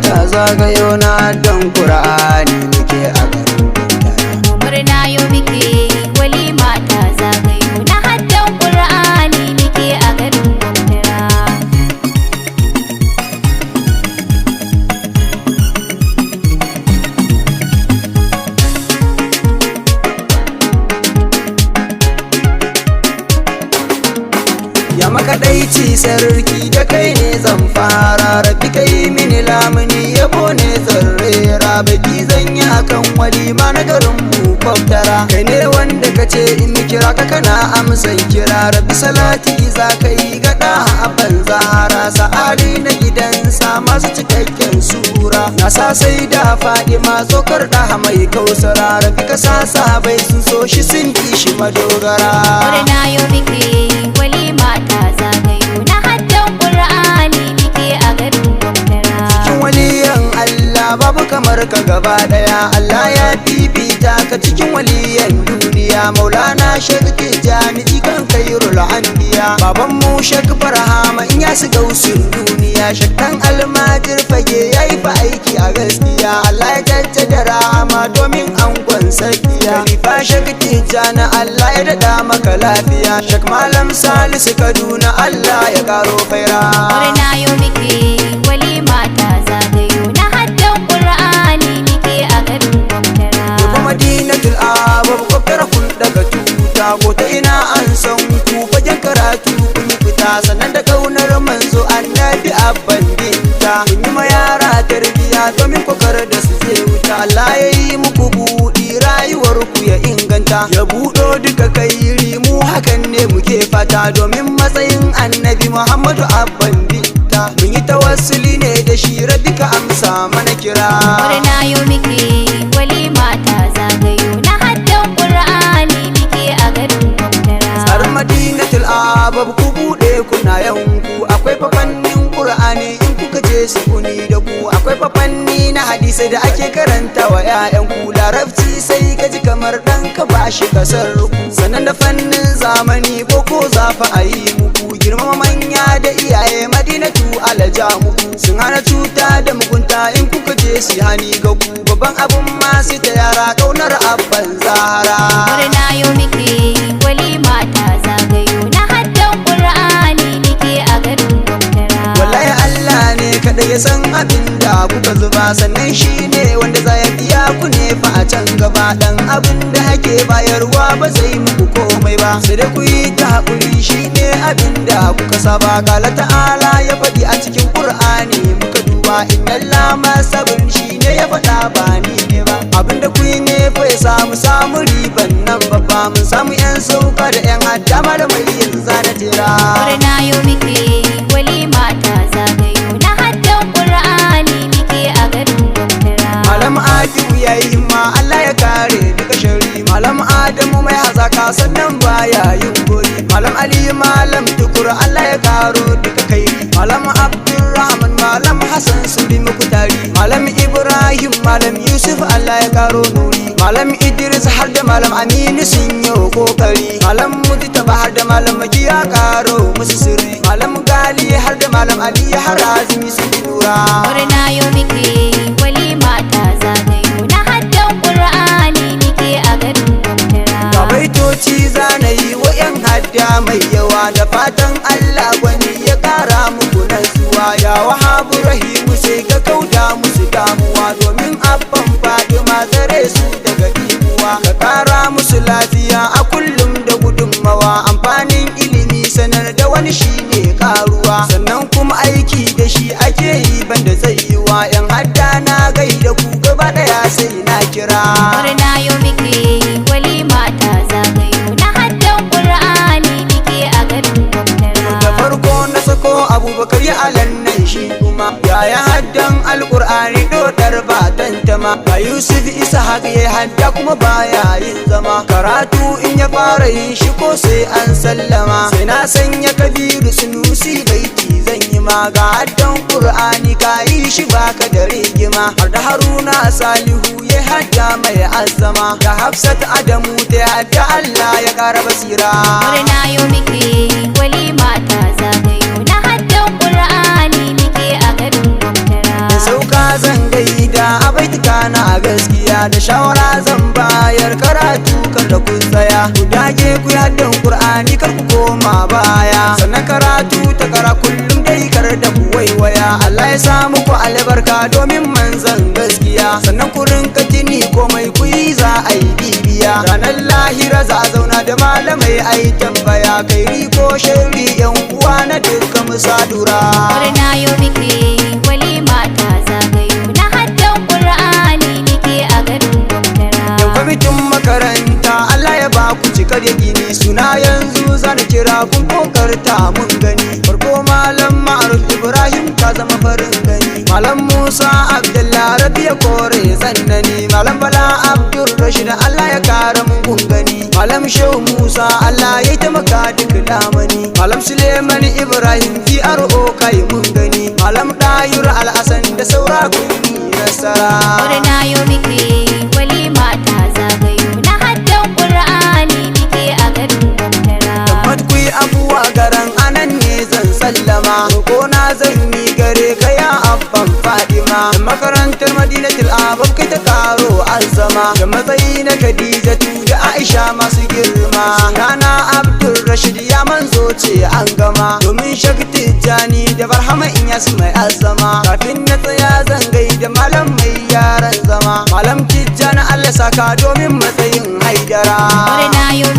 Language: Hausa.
ta zagayo na don Qur'ani muke a garin Gwantara. Murna yau muke walima ta zagayo na haddan Qur'ani muke a garin Gwantara. Ya makaɗaici sarki da kai ne zan fara, rabbi kai mini lamuni yabo ne zan rera, baki zan yi akan walima na garin mu Gwantara. Kai ne wanda ka ce in kira ka kana amsan kira, rabbi salati za ka yi gaɗa a banzara, sa'adi na gidansa masu cikakken sura, na sa sai da Fadima tsokar da mai kausara, rabbi ka sa sahabai sun so shi sun ki shi madogara. Murna yau muke walima ta zagayo na haddan Qur'ani muke a garin Gwantara. Cikin waliyan Allah babu kamar ka gaba daya, Allah ya bibita ka cikin waliyan duniya, Maulana Sheikh Tijjani jikan Khairul Anbiya, baban mu Sheikh Barhama in ya su gausin duniya, shakkan almajir fage yayi fa aiki a gaskiya, Allah ya jaddada rahama domin angon sakiya, Khalifa Sheikh Tijjani Allah ya dada maka lafiya, Sheikh Malam Salisu Kaduna Allah ya karo faira. Murna yau muke walima ta zagayo na haddan Qur'ani muke a garin Gwantara. Yabo Madinatul Abab Gwantara kun daga tuta, ko ta ina an san ku fagen karatu kun yi fita, sannan da kaunar manzo annabi abban binta, kun yi ma yara tarbiya domin kokar da su je wuta. Allah ya yi muku buɗi rayuwar ku ya inganta, ya buɗo duka kairi mu hakan ne muke fata, domin matsayin annabi Muhammadu abban binta, mun yi tawassuli ne da shi rabbi ka amsa mana kira. Murna yau muke walima ta zagayo na haddan Qur'ani muke a garin Gwantara. Tsarin Madinatul Abab ku buɗe kuna yanku, akwai fafannin Qur'ani in kuka je su kuni da ku, akwai fafanni na hadisai da ake karanta wa 'ya'yanku, larabci sai ka ji kamar ɗan ka bashi kasar ku, sannan da fannin zamani boko za fa a yi muku, girmama manya da iyaye Madinatu alaja muku, sun hana cuta da mugunta in kuka je su hani ga ku, babban abun masu ta yara ƙaunar abban Zahra. Murna yau muke walima ta zagayo na haddan Qur'ani muke a garin Gwantara. Wallahi Allah ne kaɗai ya san abin da kuka zuba, sannan shi ne wanda za ya biya ku ne fa a can gaba, dan abin da ake bayarwa ba zai muku komai ba, sai da ku yi ta haƙuri shi ne abin da kuka saba. Kala ta'ala ya faɗi a cikin Qur'ani muka duba, inna lama sabir shi ne ya faɗa ba ni ne ba, abin da ku yi ne fa ya samu riban nan babba, mun samu 'yan sauka da 'yan haddama da mai yin zana tera. Murna yau muke walima ta zagayo na haddan Qur'ani muke a garin Gwantara. Malam Adamu ya yi himma Allah ya kare duka shari, Malam Adamu mai hazaka sannan baya yin gori, Malam Ali Malam Tukur Allah ya karo duka kairi, Malam Abdulrahman Malam Hassan sun bi muku tari, Malam Ibrahim Malam Yusuf Allah ya karo nuri, Malam Idris har da Malam Aminu sun yi kokari, Malam Mujtaba har da Malam Maki ya karo musu sirri, Malam Gali har da Malam Ali har azumi sun bi lura. Murna yau muke walima ta zagayo na haddan Qur'ani muke a garin Gwantara. Ga baitoci zanayi wa 'yan hadda mai yawa, da fatan Allah gwani ya kara muku nasuwa, ya Wahabu Rahimu sai ka kauda musu damuwa, domin abban Fadima tsare su daga imuwa, ka kara musu lafiya a kullum da gudunmawa, amfanin ilimi sanar da wani shine karuwa, sannan kuma aiki da shi ake yi banda zai yi wa 'yan hadda na gaida ku gaba daya sai na kira. Murna yau muke walima ta zagayo na haddan Qur'ani muke a garin Gwantara. Da farko na sako Abubakar ya alannan shi kuma, yaya haddan Alƙur'ani dodar ba tantama, ga Yusuf Ishaq ya hadda kuma baya yin zama, karatu in ya fara yin shi ko sai an sallama, sai na sanya Kabiru Sunusi baiti zan yi ma, ga haddan Qur'ani ka yi shi baka da rigima, har da Haruna Salihu ya hadda mai azama, da Hafsat Adamu ta hadda Allah ya kara basira. Murna yau muke walima ta zagayo na haddan Qur'ani muke a garin Gwantara. Da sauka zan gaida a baitika na gaskiya da shawara zan bayar karatu kar da kun tsaya ku dage ku yaddan Qur'ani kar ku koma baya sannan karatu ta kara kullum dai kar da ku waiwaya Allah ya sa muku albarka domin manzan gaskiya sannan ku rinka tuni komai ku yi za a yi bibiya ranar lahira za a zauna da malamai a yi tambaya kai ko shari yan uwa na dukkan musadura murna yau muke walima ta zagayo na haddan Qur'ani muke a garin Gwamtara. Yan kwamitin makaranta Allah ya ba ku cikar gini suna yanzu zan kira kun kokarta mun gani farko malam Ma'ruf Ibrahim ka zama farin gani malam Musa Abdullahi Rabi ya kore zannani malam Bala Abdul Rashid Allah ya kara mun gani malam Shehu Musa Allah ya taimaka duk lamani malam Suleiman Ibrahim PRO kai mun gani malam Dayur Al-Hasan da saura kun nasara murna yau muke walima ta zagayo na haddan Qur'ani muke a garin Gwamtara. Mat ku yi abuwa garan anan ne zan sallama na zan yi gare ka ya abban Fadima makarantar Madinatul Abab kai ta karo azama da matsayi na Khadijatu da Aisha masu girma Nana Abdul Rashid ya manzo ce an gama domin Sheikh Tijjani da Barhama Inyas mai azama kafin na tsaya zan gaida malam mai yaran zama malam Tijjani Allah saka domin matsayin Haidara murna yau